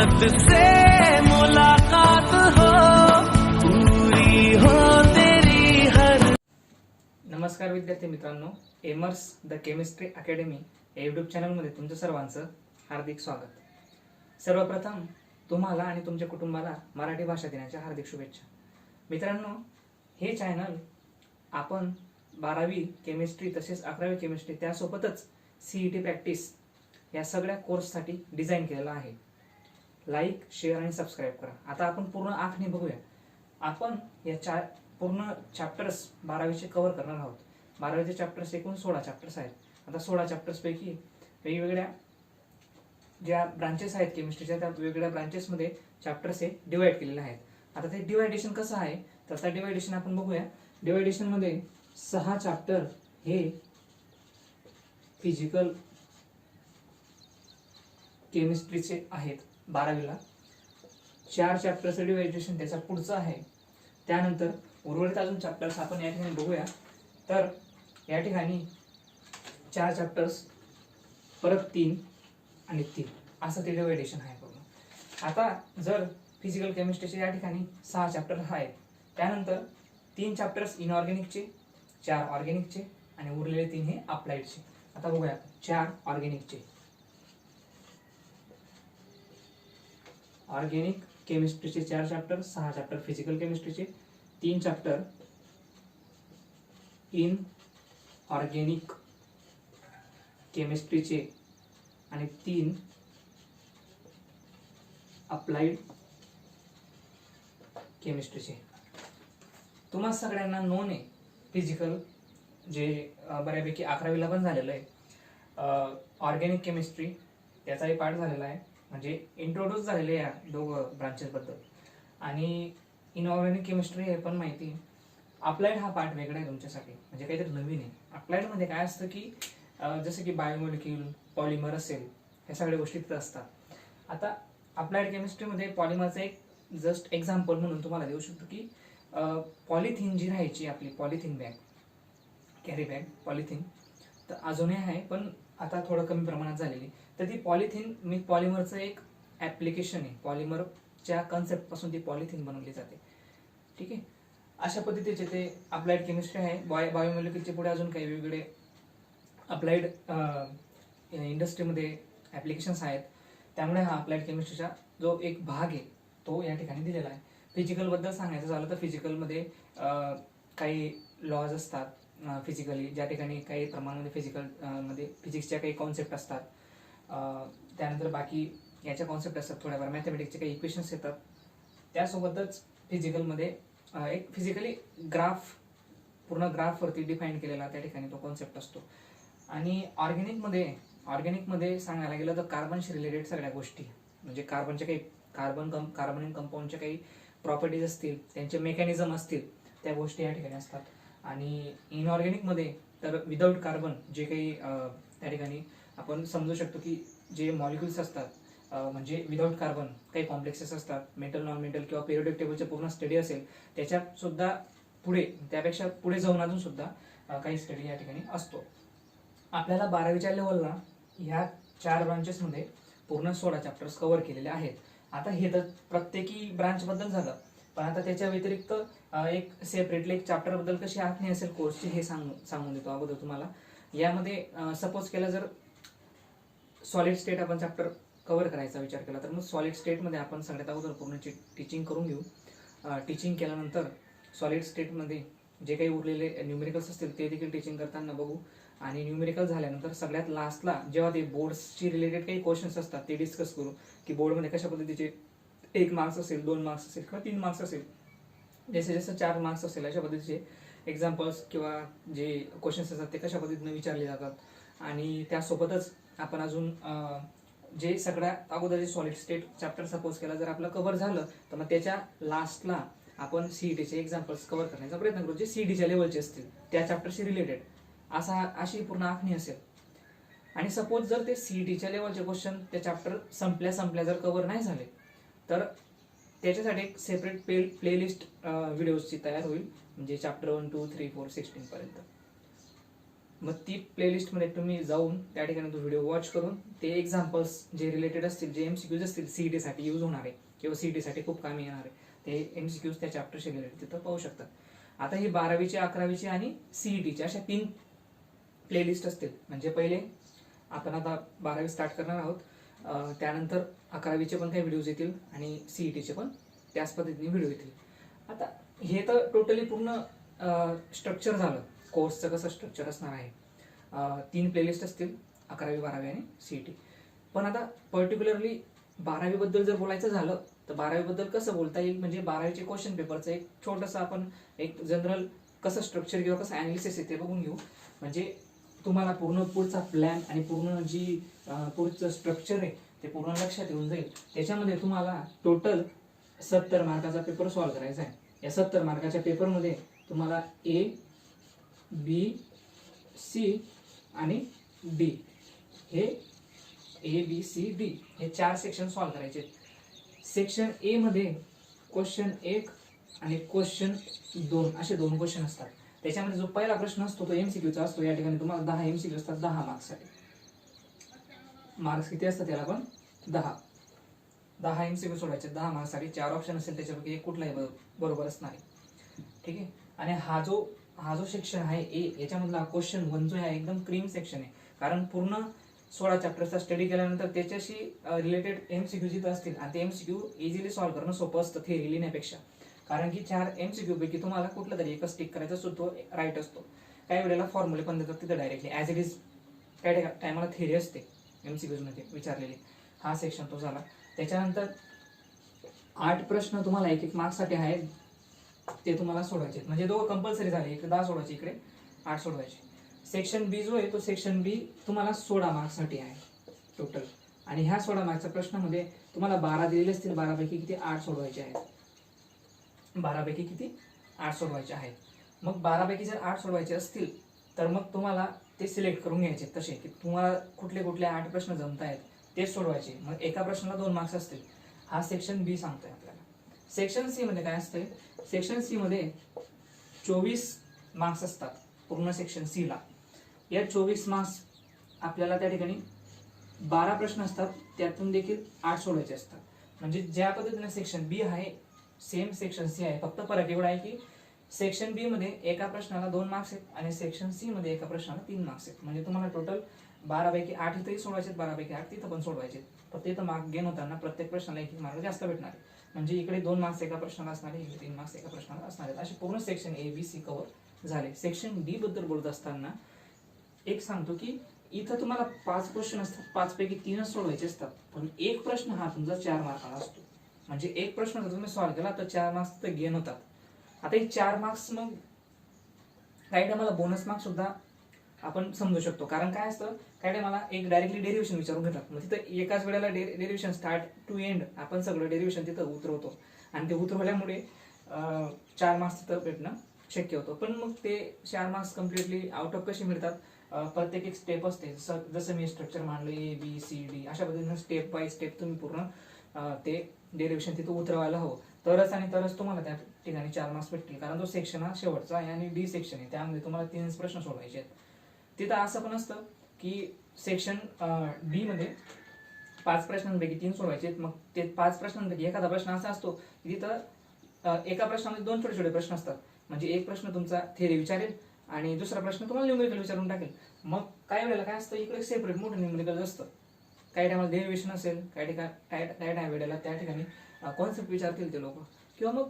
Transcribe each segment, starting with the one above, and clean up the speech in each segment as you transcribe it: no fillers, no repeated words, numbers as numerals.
हद से मुलाकात हो, पूरी हो तेरी हर। नमस्कार विद्यार्थी मित्रांनो, एमर्स द केमिस्ट्री अकॅडमी या यूट्यूब चॅनलमध्ये तुमचं सर्वांचं हार्दिक स्वागत। सर्वप्रथम तुम्हाला आणि तुमच्या कुटुंबाला मराठी भाषा दिनाच्या हार्दिक शुभेच्छा। मित्रांनो, हे चॅनल आपण 12वी केमिस्ट्री तसेच 11वी केमिस्ट्री त्यासोबतच सीईटी प्रॅक्टिस या सगळ्या कोर्ससाठी डिझाईन केलेला आहे। लाईक, शेअर आणि सबस्क्राईब करा। आता आपण पूर्ण आखणी बघूया। आपण या पूर्ण चॅप्टर्स 12वीचे कव्हर करणार आहोत। 12वीचे चॅप्टर्स एकूण 16 चॅप्टर्स आहेत। आता 16 चॅप्टर्स पैकी वेगवेगळ्या ज्या ब्रांचेस आहेत केमिस्ट्रीच्या, त्या वेगवेगळ्या ब्रांचेसमध्ये चॅप्टर्स हे डिवाइड केलेले आहेत। आता ते डिवायडेशन कसं आहे तर त्या डिवायडेशन आपण बघूया। डिवायडेशन मध्ये 6 चॅप्टर हे फिजिकल केमिस्ट्रीचे आहेत 12वीला। 4 चॅप्टरचं डिवायडेशन त्याचा पुढचं आहे। त्यानंतर उर्वरित अजून चॅप्टर्स आपण या ठिकाणी बघूया। तर या ठिकाणी 4 चॅप्टर्स परत 3 आणि 3 असं ते डिवायडेशन आहे पूर्ण। आता जर फिजिकल केमिस्ट्रीचे या ठिकाणी 6 चॅप्टर आहेत, त्यानंतर 3 चॅप्टर्स इनऑर्गॅनिकचे, 4 ऑर्गॅनिकचे आणि उरलेले 3 हे अप्लाइडचे। आता बघूया 4 ऑर्गॅनिकचे। ऑर्गेनिक केमिस्ट्रीचे 4 चॅप्टर, 6 चॅप्टर फिजिकल केमिस्ट्रीचे, 3 चॅप्टर इन ऑर्गेनिक केमिस्ट्रीचे आणि 3 अप्लाइड केमिस्ट्रीचे। तुम्हा सगळ्यांना नोन आहे फिजिकल, जे बऱ्यापैकी 11वीला पण झालेलं आहे। ऑर्गेनिक केमिस्ट्री त्याचाही पार्ट झालेला आहे, म्हणजे इंट्रोड्यूस झालेले या दोघं ब्रांचेस बद्दल। आणि इनऑर्गॅनिक केमिस्ट्री हे पण माहिती। अप्लाइड हा पार्ट वेगळा आहे तुमच्यासाठी, म्हणजे काहीतरी नवीन आहे। अप्लाइड मध्ये काय असतं की जसं की बायोमॉलिक्यूल, पॉलिमर असेल, ह्या सगळ्या गोष्टी तिथं असतात। आता अप्लाइड केमिस्ट्रीमध्ये पॉलिमरचं एक जस्ट एक्झाम्पल म्हणून तुम्हाला देऊ शकतो की पॉलिथिन जी राहायची आपली, polythene bag, carry bag polythene, तर अजूनही आहे पण आता थोडं कमी प्रमाणात झालेली। तर ती पॉलिथिन मी पॉलिमरचं एक ऍप्लिकेशन आहे। पॉलिमरच्या कन्सेप्ट पासून ती पॉलिथिन बनवली जाते, ठीक आहे। अशा पद्धतीचे ते अप्लाइड केमिस्ट्री आहे। बायोमॉलिक्यूलचे पुढे अजून काही वेगवेगळे अप्लाइड इंडस्ट्रीमध्ये ऍप्लिकेशन्स आहेत, त्यामुळे हा अप्लाइड केमिस्ट्रीचा जो एक भाग आहे तो या ठिकाणी दिलेला आहे। फिजिकल बद्दल सांगायचं झालं तर फिजिकलमध्ये काही लॉज असतात फिजिकली, ज्या ठिकाणी काही प्रमाणामध्ये फिजिकल मध्ये फिजिक्सच्या काही कॉन्सेप्ट असतात। त्यानंतर बाकी याच्या कॉन्सेप्ट असतात, थोड्याफार मॅथमॅटिक्सचे काही इक्वेशन्स येतात। त्यासोबतच फिजिकलमध्ये एक फिजिकली ग्राफ, पूर्ण ग्राफवरती डिफाईन केलेला त्या ठिकाणी तो कॉन्सेप्ट असतो। आणि ऑर्गॅनिकमध्ये सांगायला गेलं तर कार्बनशी रिलेटेड सगळ्या गोष्टी, म्हणजे कार्बनच्या काही कार्बन कंपाऊंडच्या काही प्रॉपर्टीज असतील, त्यांचे मेकॅनिझम असतील, त्या गोष्टी या ठिकाणी असतात। आणि इनऑर्गॅनिकमध्ये तर विदाऊट कार्बन जे काही त्या ठिकाणी आपण समजू शकतो की जे मॉलिक्युल्स असतात, म्हणजे विदाऊट कार्बन काही कॉम्प्लेक्सेस असतात, मेटल, नॉन मेटल किंवा पिरियोडिक टेबलचे पूर्ण स्टडी असेल, त्याच्यात सुद्धा पुढे, त्यापेक्षा पुढे जाऊन अजून सुद्धा काही स्टडी या ठिकाणी असतो। आपल्याला 12वीच्या लेवलला ह्या 4 ब्रांचेसमध्ये पूर्ण 16 चॅप्टर्स कव्हर केलेले आहेत। आता हे तर प्रत्येकी ब्रांच बद्दल झालं, पण आता त्याच्या व्यतिरिक्त एक सेपरेटली एक चॅप्टर बद्दल कशी आखणी असेल कोर्सची हे सांगून देतो अगोदर तुम्हाला। यामध्ये सपोज केलं जर सॉलिड स्टेट आपण चॅप्टर कव्हर करायचा विचार केला, तर मग सॉलिड स्टेटमध्ये आपण सगळ्यात अगोदर पूर्ण टीचिंग करून घेऊ। टीचिंग केल्यानंतर सॉलिड स्टेटमध्ये जे काही उरलेले न्यूमेरिकल्स असतील ते देखील टीचिंग करताना बघू। आणि न्यूमेरिकल झाल्यानंतर सगळ्यात लास्टला जेव्हा ते बोर्ड्सची रिलेटेड काही क्वेश्चन्स असतात ते डिस्कस करू, की बोर्डमध्ये कशा पद्धतीचे 1 मार्क्स असेल, 2 मार्क्स असेल किंवा 3 मार्क्स असेल, जसे जसं 4 मार्क्स असेल, अशा पद्धतीचे एक्झाम्पल्स किंवा जे क्वेश्चन्स असतात ते कशा पद्धतीने विचारले जातात। आणि त्यासोबतच आपण अजून जे सगळ्यात अगोदर जे सॉलिड स्टेट चॅप्टर सपोज केला जर आपलं कव्हर झालं, तर मग त्याच्या लास्टला आपण सीईटीचे एक्झाम्पल्स कव्हर करण्याचा प्रयत्न करू, जे सीईटीच्या लेवलचे असतील त्या चॅप्टरशी रिलेटेड, अशी पूर्ण आखणी असेल। आणि सपोज जर ते सीईटीच्या लेवलचे क्वेश्चन त्या चॅप्टर संपल्या जर कव्हर नाही झाले, तर त्याच्यासाठी एक सेपरेट प्लेलिस्ट व्हिडिओजची तयार होईल, म्हणजे चॅप्टर 1, 2, 3, 4, 16 पर्यंत। मग ती प्लेलिस्टमध्ये तुम्ही जाऊन त्या ठिकाणी तो व्हिडिओ वॉच करून ते एक्झाम्पल्स जे रिलेटेड असतील, जे एमसीक्यूज असतील, सीईटी साठी यूज होणार आहे किंवा सीईटी साठी खूप कामी येणार आहे, ते एमसीक्यूज त्या चॅप्टरशी रिलेटेड तिथं पाहू शकतात. आता ही 12वीची 11वीची आणि सीईटीची अशा 3 प्लेलिस्ट असतील. म्हणजे पहिले आपण आता 12वी स्टार्ट करणार आहोत, त्यानंतर 11वीचे पण काही व्हिडिओज येतील आणि सीईटीचे पण त्याच पद्धतीने व्हिडिओ येतील. आता हे तर टोटली पूर्ण स्ट्रक्चर झालं, कोर्सचं कसं स्ट्रक्चर असणार आहे. 3 प्लेलिस्ट असतील, 11वी 12वी आणि सीईटी. पण आता पर्टिक्युलरली 12वी बद्दल जर बोलायचं झालं तर 12वी बद्दल कसं बोलता येईल, म्हणजे 12वीचे क्वेश्चन पेपरचं एक छोटंसं आपण एक जनरल कसं स्ट्रक्चर किंवा कसं अनालिसिस आहे ते बघून घेऊ. म्हणजे तुम्हाला पूर्ण पुढचा प्लॅन आणि पूर्ण जी पुढचं स्ट्रक्चर आहे ते पूर्ण लक्षात येऊन जाईल. त्याच्यामध्ये तुम्हाला टोटल 70 मार्काचा पेपर सॉल्व्ह करायचा आहे. या 70 मार्काच्या पेपरमध्ये तुम्हाला ए, बी, सी आणि डी हे ए बी सी डी हे 4 सेक्शन सॉल्व्ह करायचे. सेक्शन ए मध्ये क्वेश्चन 1 आणि क्वेश्चन 2 असे 2 क्वेश्चन असतात. त्याच्यामध्ये जो पहिला प्रश्न असतो तो एमसीक्यूचा असतो. या ठिकाणी तुम्हाला 10 एमसीक्यू असतात 10 मार्क्ससाठी. मार्क्स किती असतात त्याला पण 10 एमसीक्यू सोडायचे 10 मार्क्ससाठी. 4 ऑप्शन असेल त्याच्यापैकी एक कुठलाही बरोबर असणार आहे. ठीक आहे. आणि हा जो सेक्शन आहे ए, याच्यामधला क्वेश्चन 1 जो आहे एकदम क्रीम सेक्शन आहे. कारण पूर्ण 16 चॅप्टरचा स्टडी केल्यानंतर त्याच्याशी रिलेटेड एमसीक्यू जिथं असतील आणि ते एमसीक्यू इझिली सॉल्व्ह करणं सोपं असतं थेअरी लिहिण्यापेक्षा. कारण की 4 एमसीक्यू पैकी तुम्हाला कुठला तरी एकच टिक करायचा असतो, तो राईट असतो. काही वेळेला फॉर्म्युले पण देतात तिथं डायरेक्टली ॲज इट इज. काही टायमाला थेअरी असते एमसीक्यूज मध्ये विचारलेली. हा सेक्शन तो झाला. त्याच्यानंतर 8 प्रश्न तुम्हाला 1 मार्क्ससाठी आहेत, ते तुम्हाला सोडवायचे. म्हणजे दोघं कंपल्सरी झाले. इकडे 10 सोडवायचे, इकडे 8 सोडवायचे. सेक्शन बी जो आहे तो सेक्शन बी तुम्हाला 16 मार्क्ससाठी आहे टोटल. आणि ह्या 16 मार्क्सच्या प्रश्नामध्ये तुम्हाला 12 दिलेले असतील, 12 पैकी किती 8 सोडवायचे आहेत. 12 पैकी किती 8 सोडवायचे आहेत. मग 12 पैकी जर 8 सोडवायचे असतील तर मग तुम्हाला ते सिलेक्ट करून घ्यायचे तसे की तुम्हाला कुठले 8 प्रश्न जमत आहेत तेच सोडवायचे. मग एका प्रश्नाला 2 मार्क्स असतील. हा सेक्शन बी सांगतोय आपल्याला. सेक्शन सी मध्ये काय असतंय, सेक्शन सी मध्ये 24 मार्क्स असतात पूर्ण सेक्शन सी ला. या 24 मार्क्स आपल्याला त्या ठिकाणी 12 प्रश्न असतात, त्यातून देखील 8 सोडवायचे असतात. म्हणजे ज्या पद्धतीने सेक्शन बी आहे सेम सेक्शन सी आहे. फक्त फरक एवढा आहे की सेक्शन बी मध्ये एका प्रश्नाला 2 मार्क्स आहेत आणि सेक्शन सी मध्ये एका प्रश्नाला 3 मार्क्स आहेत. म्हणजे तुम्हाला टोटल 12 पैकी 8 इथंही सोडवायचे, 12 पैकी 8 तिथं पण सोडवायचे. फक्त इथं मार्क गेन होताना प्रत्येक प्रश्नाला 1 मार्क जास्त भेटणार आहे. म्हणजे इकडे 2 मार्क्स एका प्रश्नाला असणार आहे, इकडे 3 मार्क्स एका प्रश्नाला असणार आहेत. असे पूर्ण section A B C cover झाले. सेक्शन डी बद्दल बोलत असताना एक सांगतो की इथं तुम्हाला 5 क्वेश्चन असतात, 5 पैकी 3च सोडवायचे असतात. पण एक प्रश्न हा तुमचा 4 मार्काला असतो. म्हणजे एक प्रश्न जर तुम्ही सॉल्व्ह केला तर 4 मार्क्स तर गेन होतात. आता हे 4 मार्क्स मग काही टायमाला बोनस मार्क्स सुद्धा आपण समजू शकतो. कारण काय असतं, काही टायमाला एक डायरेक्टली डेरिव्हेशन विचारून घेतात. मग तिथं एकाच वेळेला डेरिव्हेशन स्टार्ट टू एंड आपण सगळं डेरिव्हेशन तिथं उतरवतो आणि ते उतरवल्यामुळे 4 मार्क्स तिथं भेटणं शक्य होतं. पण मग ते 4 मार्क्स कम्प्लिटली आउट ऑफ कसे मिळतात, प्रत्येक एक स्टेप असते. जसं मी स्ट्रक्चर मांडलं ए बी सी डी अशा पद्धतीने स्टेप बाय स्टेप तुम्ही पूर्ण ते डेरिव्हेशन तिथं उतरवायला हवं. तरच तुम्हाला त्या ठिकाणी 4 मार्क्स भेटतील. कारण तो सेक्शन हा शेवटचा आहे आणि डी सेक्शन आहे, त्यामध्ये तुम्हाला 3 प्रश्न सोडवायचे आहेत. तिथं असं पण असतं की सेक्शन डी मध्ये 5 प्रश्नांपैकी 3 सोडवायचे आहेत. मग ते 5 प्रश्नांपैकी एखादा प्रश्न असा असतो की तिथं एका प्रश्नामध्ये 2 छोटे छोटे प्रश्न असतात. म्हणजे एक प्रश्न तुमचा थेअरी विचारेल आणि दुसरा प्रश्न तुम्हाला न्यूमेरिकल विचारून टाकेल. मग काही वेळेला काय असतं, इकडे सेपरेट मोठं न्यूमेरिकल असतं. काही टायमाला डेरिव्हेशन असेल, काही वेळेला त्या ठिकाणी कॉन्सेप्ट विचारतील ते लोक, किंवा मग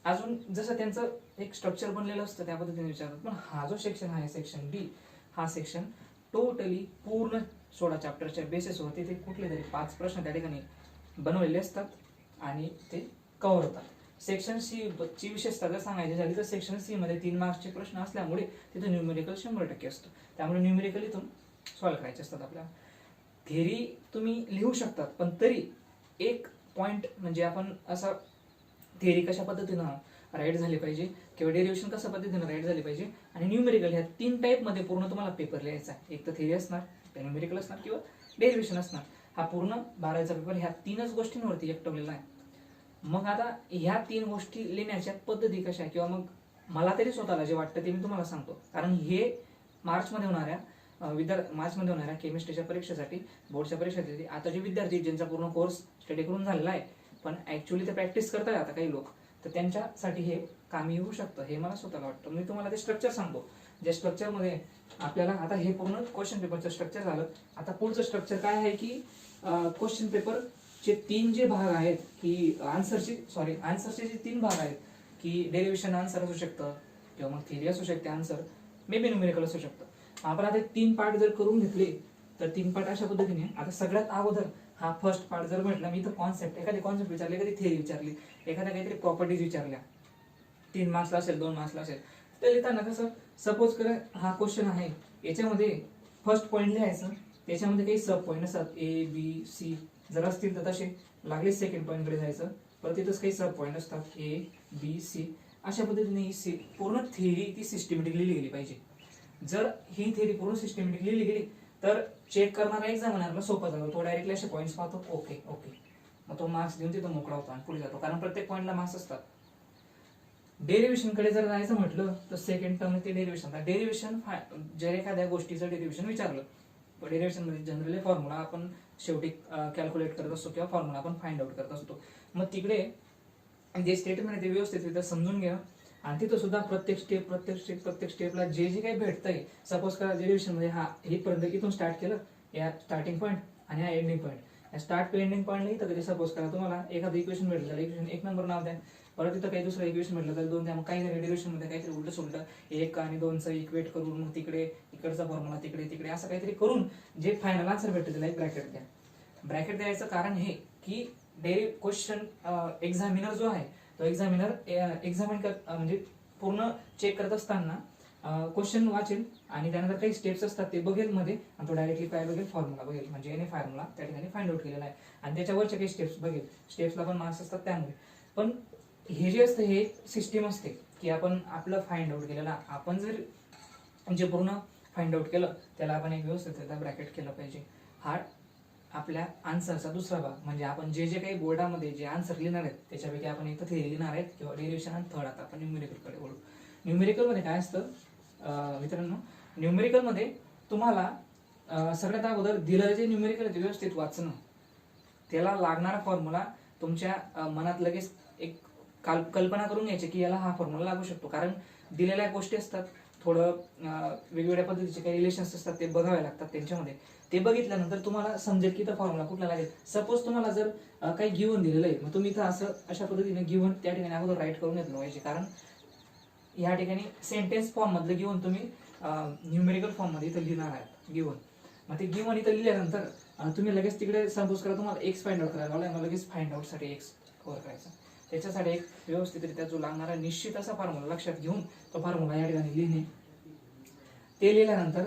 अजून जसं त्यांचं एक स्ट्रक्चर बनलेलं असतं त्या पद्धतीने विचारतात. पण हा जो सेक्शन आहे सेक्शन डी, हा सेक्शन टोटली पूर्ण 16 चॅप्टरच्या बेसिसवरती ते कुठले तरी 5 प्रश्न त्या ठिकाणी बनवलेले असतात आणि ते कव्हर होतात. सेक्शन सी ची विशेषता जर सांगायची झाली तर सेक्शन सी मध्ये 3 मार्क्सचे प्रश्न असल्यामुळे तिथे न्यूमेरिकल 100% असतं. त्यामुळे न्यूमेरिकल इथून सॉल्व्ह करायचे असतात आपल्याला. थेअरी तुम्ही लिहू शकतात, पण तरी एक पॉइंट म्हणजे आपण असं थेअरी कशा पद्धतीनं राईट झाली पाहिजे किंवा डेरिव्हेशन कशा पद्धतीनं राईट झाली पाहिजे आणि न्यूमेरिकल ह्या 3 टाईपमध्ये पूर्ण तुम्हाला पेपर लिहायचा आहे. एक तर थेअरी असणार, न्यूमेरिकल असणार किंवा डेरिव्हेशन असणार. हा पूर्ण 12वीचा पेपर ह्या 3च गोष्टींवरती एकटवलेला आहे. मग आता ह्या 3 गोष्टी लिहिण्याच्या पद्धती कशा आहे किंवा मग मला तरी स्वतःला जे वाटतं ते मी तुम्हाला सांगतो. कारण हे मार्चमध्ये होणाऱ्या केमिस्ट्रीच्या परीक्षेसाठी, बोर्डच्या परीक्षेसाठी आता जे विद्यार्थी ज्यांचा पूर्ण कोर्स स्टडी करून झालेला आहे पण ऍक्च्युअली ते प्रॅक्टिस करताय आता काही लोक, तर त्यांच्यासाठी हे कामी येऊ शकतं हे मला स्वतःला वाटतं. मी तुम्हाला ते स्ट्रक्चर सांगतो, ज्या स्ट्रक्चरमध्ये आपल्याला आता हे पूर्ण क्वेश्चन पेपरचं स्ट्रक्चर झालं. आता पुढचं स्ट्रक्चर काय आहे की क्वेश्चन पेपरचे 3 जे भाग आहेत की आन्सरचे जे 3 भाग आहेत की डेरिव्हेशन आन्सर असू शकतं किंवा मग थिअरी असू शकते आन्सर, मे बी न्यूमेरिकल असू शकतं. आपण आता 3 पार्ट जर करून घेतले तर 3 पार्ट अशा पद्धतीने, आता सगळ्यात अगोदर हा फर्स्ट पार्ट जर म्हटलं, मी तर एखादी कॉन्सेप्ट विचारली, एखादी थिअरी विचारली, एखाद्या काहीतरी प्रॉपर्टीज विचारल्या, 3 मार्क्सला असेल 2 मार्क्सला असेल, तर लिहिताना कसं सपोज करा हा क्वेश्चन आहे, याच्यामध्ये फर्स्ट पॉईंट लिहायचं, त्याच्यामध्ये काही सब पॉईंट असतात A B C जर असतील तर तसे लागले सेकंड पॉईंटकडे जायचं, परत तिथंच काही सब पॉईंट असतात A B C, अशा पद्धतीने पूर्ण थिअरी ती सिस्टमॅटिकली लिहिली पाहिजे. जर ही थिअरी पूर्ण सिस्टमॅटिकली लिहिली गेली तर चेक करणारा एक्झामिनरला सोपं जातो, तो डायरेक्टली असे पॉईंट्स पाहतो, ओके मग तो मार्क्स देऊन तिथं मोकळा होतो आणि पुढे जातो, कारण प्रत्येक पॉईंटला मार्क्स असतात. डेरिव्हेशन कडे जर जायचं म्हटलं तर सेकंड टर्म ते डेरिव्हेशन जर एखाद्या गोष्टीचं डेरिव्हेशन विचारलं, डेरिव्हेशन मध्ये जनरली फॉर्म्युला आपण शेवटी कॅल्क्युलेट करत असतो किंवा फॉर्म्युला आपण फाइंड आउट करत असतो. मग तिकडे जे स्टेटमेंट ते व्यवस्थित समजून घ्या आणि तिथं सुद्धा प्रत्येक स्टेपला जे जे काही भेटतंय, सपोज करा डेरिव्हेशन मध्ये हा इथपर्यंत इथून स्टार्ट केलं, या स्टार्टिंग पॉईंट आणि हा एंडिंग पॉईंट, या स्टार्ट टू एंडिंग पॉईंटला इथं कधी सपोज करा तुम्हाला एखादं इक्वेशन भेटलं तर इक्वेशन 1 नंबर नाव द्या, परत तिथं काही दुसरं इक्वेशन भेटलं तर 2 द्या. मग काही डेरिव्हेशन मध्ये काहीतरी उलट सुलट 1 आणि 2चं इक्वेट करून मग तिकडे इकडचा फॉर्म्युला तिकडे असं काहीतरी करून जे फायनल आन्सर भेटतं त्याला एक ब्रॅकेट द्या. ब्रॅकेट द्यायचं कारण हे की क्वेश्चन एक्झामिनर जो आहे तो एक्झामिन म्हणजे पूर्ण चेक करत असताना क्वेश्चन वाचेल आणि त्यानंतर काही स्टेप्स असतात ते बघेल मध्ये, आणि तो डायरेक्टली काय बघेल, फॉर्म्युला बघेल, म्हणजे याने फॉर्म्युला त्या ठिकाणी फाइंड आउट केलेला आहे आणि त्याच्यावरच्या काही स्टेप्स बघेल, स्टेप्सला पण मार्क्स असतात त्यामुळे. पण हे जे असतं हे सिस्टीम असते की आपण आपलं फाइंड आउट केलेला, आपण जर जे पूर्ण फाइंड आउट केलं त्याला आपण एक व्यवस्थित ब्रॅकेट केलं पाहिजे. हा आपल्या आन्सरचा दुसरा भाग, म्हणजे आपण जे जे काही बोर्डामध्ये जे आन्सर लिहिणार आहेत त्याच्यापैकी आपण एक तर थिअरी लिहिणार आहेत किंवा डेरिव्हेशन, आणि थर्ड आता आपण न्यूमेरिकलकडे वळू. न्यूमेरिकलमध्ये काय असतं मित्रांनो, न्यूमेरिकलमध्ये तुम्हाला सगळ्यात अगोदर दिलेलं जे न्यूमेरिकल ते व्यवस्थित वाचणं, त्याला लागणारा फॉर्म्युला तुमच्या मनात लगेच एक कल्पना करून घ्यायची की याला हा फॉर्म्युला लागू शकतो, कारण दिलेल्या गोष्टी असतात, थोडं वेगवेगळ्या पद्धतीचे काही रिलेशन्स असतात ते बघावे लागतात त्यांच्यामध्ये. ते बघितल्यानंतर तुम्हाला समजेल की तो फॉर्म्युला कुठला लागेल. सपोज तुम्हाला जर काही गिव्हन दिलेलं आहे, मग तुम्ही इथं असं अशा पद्धतीने गिव्हन त्या ठिकाणी अगोदर राईट करून घेतलं पाहिजे, कारण या ठिकाणी सेंटेन्स फॉर्म मधलं गिव्हन तुम्ही न्यूमेरिकल फॉर्म मध्ये इथं लिहिणार आहात गिव्हन. मग ते गिव्हन इथं लिहिल्यानंतर तुम्ही लगेच तिकडे सपोज करा तुम्हाला एक्स फाइंड आउट करायला लावलाय, मग लगेच फाइंड आउट साठी एक्स कव्हर करायचा. त्याच्यासाठी एक व्यवस्थितरित्या जो लागणारा निश्चित असा फॉर्म्युला लक्षात घेऊन तो फॉर्म्युला या ठिकाणी लिहिणे. ते लिहिल्यानंतर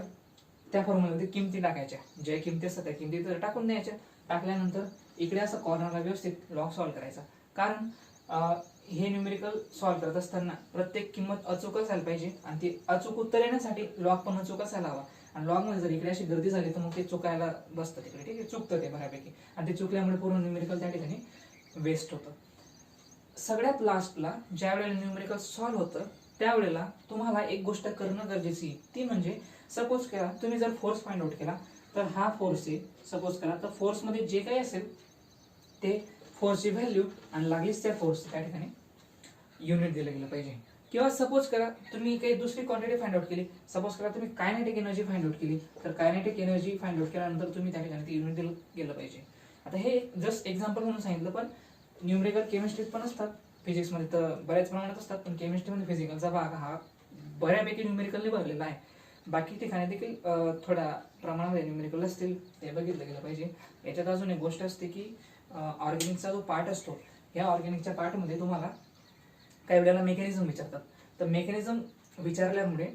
त्या फॉर्म्युलामध्ये किमती टाकायच्या, ज्या किमती असतात त्या किमती तर टाकून द्यायच्या. टाकल्यानंतर इकडे असं कॉर्नरला व्यवस्थित लॉग सॉल्व्ह करायचा, कारण हे न्यूमेरिकल सॉल्व्ह करत असताना प्रत्येक किंमत अचूक असायला पाहिजे आणि ती अचूक उत्तर येण्यासाठी लॉग पण अचूक असायला हवा. आणि लॉग मध्ये जर इकडे अशी गर्दी झाली तर मग ते चुकायला बसतं तिकडे, ठीक आहे, चुकतं ते बऱ्यापैकी, आणि ते चुकल्यामुळे पूर्ण न्यूमेरिकल त्या ठिकाणी वेस्ट होतं. सगळ्यात लास्टला ज्या वेळेला न्यूमेरिकल सॉल्व्ह होतं त्यावेळेला तुम्हाला एक गोष्ट करणं गरजेची, ती म्हणजे सपोज करा तुम्ही जर फोर्स फाइंड आउट केला तर हा फोर्स आहे, सपोज करा तर फोर्स मध्ये जे काही असेल ते फोर्सची व्हॅल्यू आणि लागलीच त्या फोर्स त्या ठिकाणी युनिट दिलं गेलं पाहिजे. किंवा सपोज करा तुम्ही काही दुसरी क्वांटिटी फाइंड आउट केली, सपोज करा तुम्ही कायनेटिक एनर्जी फाइंड आउट केली, तर कायनेटिक एनर्जी फाइंड आउट केल्यानंतर तुम्ही त्या ठिकाणी ती युनिट दिलं गेलं पाहिजे. आता हे जस्ट एक्झाम्पल म्हणून सांगितलं, पण न्यूमेरिकल केमिस्ट्रीत पण असतात, फिजिक्स मध्ये तर बऱ्याच प्रमाणात असतात, पण केमिस्ट्रीमध्ये फिजिकलचा भाग हा बऱ्यापैकी न्यूमेरिकलने भरलेला आहे. बाकी ठिकाणी देखील थोड्या प्रमाणामध्ये न्यूमेरिकल असतील, ते बघितलं गेलं पाहिजे. याच्यात अजून एक गोष्ट असते की ऑर्गॅनिकचा जो पार्ट असतो, या ऑर्गॅनिकच्या पार्टमध्ये तुम्हाला काही वेळेला मेकॅनिझम विचारतात, तर मेकॅनिझम विचारल्यामुळे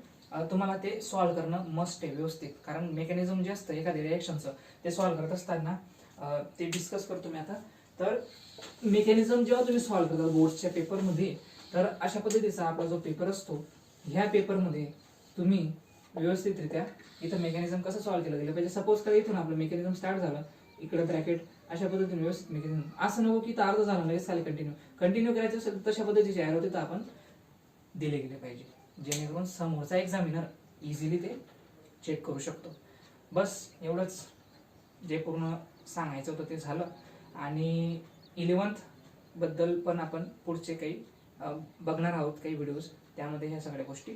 तुम्हाला ते सॉल्व्ह करणं मस्ट आहे व्यवस्थित, कारण मेकॅनिझम जे असतं एखाद्या रिएक्शनचं ते सॉल्व्ह करत असताना ते डिस्कस करतो मी आता. तर मेकॅनिझम जेव्हा तुम्ही सॉल्व्ह करता बोर्ड्सच्या पेपरमध्ये, तर अशा पद्धतीचा आपला जो पेपर असतो, ह्या पेपरमध्ये तुम्ही व्यवस्थितरित्या इथं मेकॅनिझम कसं सॉल्व्ह केलं गेलं पाहिजे. सपोज करा इथून आपलं मेकॅनिझम स्टार्ट झालं, इकडे ब्रॅकेट अशा पद्धतीने व्यवस्थित मेकॅनिझम, असं नको की अर्ध झालं लगेच खाली कंटिन्यू करायचं असेल तर तशा पद्धतीचे ॲरो तिथं आपण दिले गेले पाहिजे, जेणेकरून समोरचा एक्झामिनर इझिली ते चेक करू शकतो. बस एवढंच जे पूर्ण सांगायचं होतं ते झालं. आणि 11th बद्दल पण आपण पुढचे काही बघणार आहोत काही व्हिडिओज, त्यामध्ये ह्या सगळ्या गोष्टी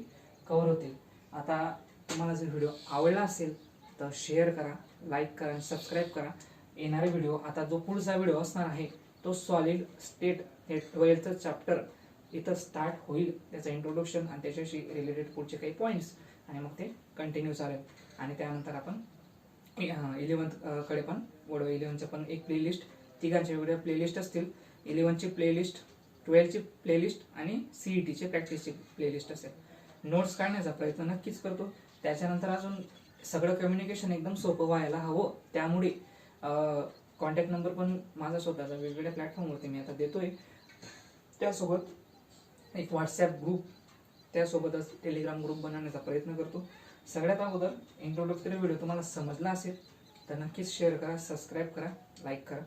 कव्हर होतील. आता तुम्हाला जर व्हिडिओ आवडला असेल तर शेअर करा, लाईक करा आणि सबस्क्राईब करा. येणारे व्हिडिओ, आता जो पुढचा व्हिडिओ असणार आहे तो सॉलिड स्टेट हे 12th चॅप्टर इथं स्टार्ट होईल, त्याचं इंट्रोडक्शन आणि त्याच्याशी रिलेटेड पुढचे काही पॉईंट्स, आणि मग ते कंटिन्यू चालेल. आणि त्यानंतर आपण 11th कडे पण वळू. 11th पण एक प्लेलिस्ट, तिघांचे वेगवेगळ्या प्लेलिस्ट असतील. 11ची प्लेलिस्ट, 12ची प्लेलिस्ट आणि CETची प्रॅक्टिसची प्लेलिस्ट असेल. नोट्स काढण्याचा प्रयत्न नक्कीच करतो. त्याच्यानंतर अजून सगळं कम्युनिकेशन एकदम सोपं व्हायला हवं, त्यामुळे कॉन्टॅक्ट नंबर पण माझा स्वतःचा वेगवेगळ्या प्लॅटफॉर्मवरती मी आता देतोय. त्यासोबत एक व्हॉट्सॲप ग्रुप, त्यासोबतच टेलिग्राम ग्रुप बनवण्याचा प्रयत्न करतो. सगळ्यात अगोदर इंट्रोडक्टरी व्हिडिओ तुम्हाला समजला असेल तर नक्कीच शेअर करा, सबस्क्राईब करा, लाईक करा.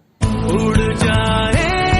उड़ जाए